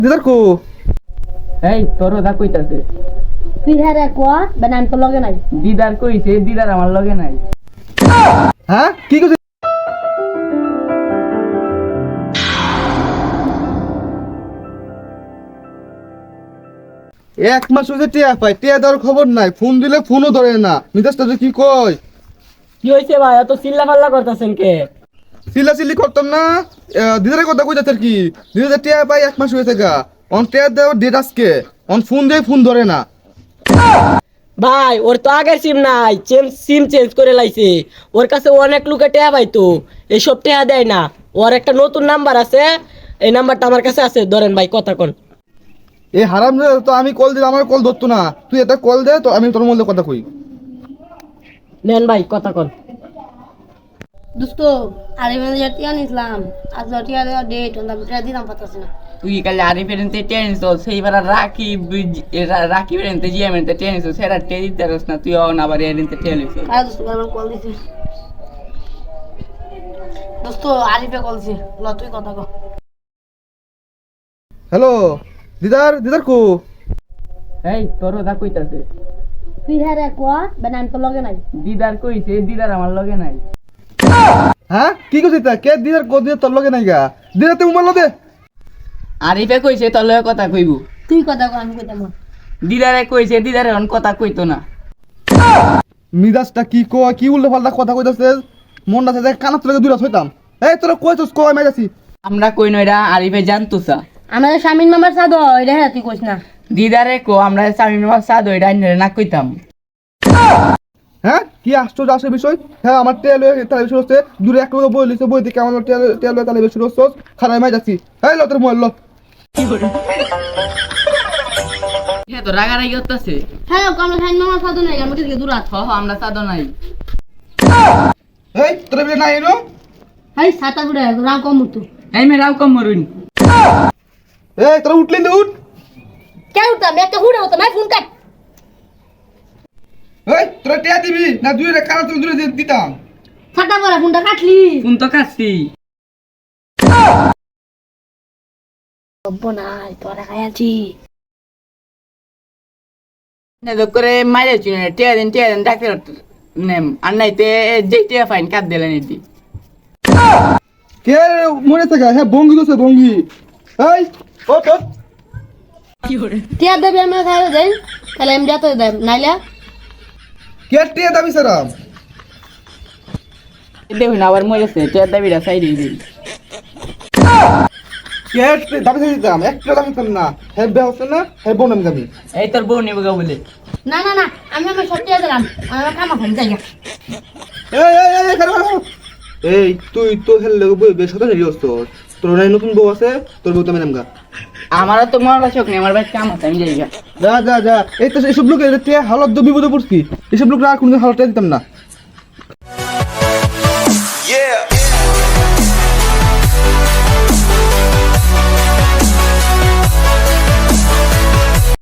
দিদার কো এই তোর দা কইতাছে তুই হ্যাঁ রে কোয়া বেনাম তো লগে নাই দিদার কইছে দিদার আমার লগে নাই। হ্যাঁ কি কইছিস? এক মাস হইছে টিয়া পাই, টিয়া দেওয়ার খবর নাই, ফোন দিলে ফোনও ধরে না। মিজাজটা যে কি কই, কি হইছে ভাই এত চিল্লা পাল্লা করতেছেন কে? চিল্লাচিল্লি করতাম না। দিদারের কথা কইতাছে আর কি। দিদা টিয়া পাই এক মাস হয়েছে গা, অন টিয়া দেওয়ার ডেট আজকে, অন ফোন দিয়ে ফোন ধরে না। ভাই ওর তো আগের সিম নাই, সিম চেঞ্জ করে লাইছে। ওর কাছে অনেক লোকে টেয়া পাইতো, এইসব টেয়া দেয় না। ওর একটা নতুন নাম্বার আছে, এই নাম্বারটা আমার কাছে আছে, ধরেন ভাই কথা কোন। এই হারাম তো আমি কল দিলে আমার কল ধরতো না, তুই এটা কল দে তো আমি তোর মধ্যে কথা কই। নেন ভাই কথা কোন। দোস্ত আরে মানে টিয়া নিছিলাম আজ টিয়া দেওয়ার ডেট আমি টিয়া দিলাম পাতাছি না। তুই কালে আরি ফেরেনতে টেনিস সেইবার রাখি ফেরেনতে জিএমএনতে টেনিস সেরা টেনি দেরস না তুই অন আবার এরিনতে টেলিস। কাজ দোস্ত আমার কল দিছি দোস্ত আরিফে কল দিছি ল তুই কথা কো। হ্যালো দিদার কো এই তোর দা কইতাছে তুই হ্যাঁ রে কোয়া বেনাম তো লগে নাই দিদার কইছে দিদার আমার লগে নাই। হ্যাঁ কি কইছিস তা? কে দিদার কো দিদার তোর লগে নাই গা? দিদা তুই উমাল দে। আরিফে কইছে তোর লগে কথা কইব, তুই কথা কো আমি কইতাম না। দিদারে কইছে দিদারে অন কথা কইতো না। মিজাজটা কি কো, কি উল্টো পাল্টা কথা কইতাছে, মনটা থেকে কানাত লাগে দূরে হইতাম। এই তোরা কইছস কো আমি যাচ্ছি। আমরা কই নইরা আরিফে জানতুসা আমাদের স্বামীর মামার সাদ এটা হ্যাঁ তুই কইস না। দিদারে কো আমরা স্বামী মামা সাদ ওইটা না কইতাম। হ্যাঁ কি আশ্চর্য আসে বিষয়। হ্যাঁ আমার তেল তালে শুরু হচ্ছে, দূরে একটা কথা বলিস বই থেকে আমার তেল তালে শুরু হচ্ছে, খারাপ মাই যাচ্ছি। এই লো তোর মোবাইল লো। হ্যাঁ তো রাগারাগি করতেছে। হ্যাঁ আমরা স্বামীর মামার সাদ নাই আমার থেকে দূর আছ। আমরা সাদ নাই। এই তোর বিয়ে নাই এনো। হাই সাতা বুড়া রাম কম মুতু এই মে রাও কম মরুন। এই তোরা উঠলেন উঠ। কে উঠতাম একটা হুড়ে হতো মাই ফোন কাট। এই তোরা টিয়া দিবি না দূরে কানা তুই দূরে দিতাম। সাতা বুড়া ফোনটা কাটলি ফোন তো কাটছি। নাই তোরা খাইছি না তো করে মাইরে চুনে টিয়া দিন ডাক্তার নেম আর নাইতে যে টিয়া ফাইন কাট দিলেন এটি। কে মনে থাকে? হ্যাঁ বঙ্গি দোছে বঙ্গি। এই ও তো টিয়া দেবে আমি খাইবে দেন তাহলে আমি যাতে দেব নাইলে কে টিয়া দাবি সারাম। দেখুন আবার মরেছে টিয়া দাবিটা সাইডে দিন। কে দাবি দিতাম একটা দাবি দিতাম না। হ্যাঁ বে হচ্ছে না, হ্যাঁ বোন আমি দাবি। এই তোর বউ নেবে গা বলে। না না না আমি আমার সব টিয়া দিলাম আমার কামা খান যাই এই খারাপ। এই তুই তো হেললে বই বেশ কথা রেডি হচ্ছ। তোর নাই নতুন বউ আছে, তোর বউ তো আমি নামগা। আমারও তো মরার শখ নেই, আমার ভাই কাম আছে আমি যাই গা। যা এই তো এসব লোক টিয়া হালত বিপদে পড়ছি, এসব লোক আর কোনদিন হালতটা দিতাম না।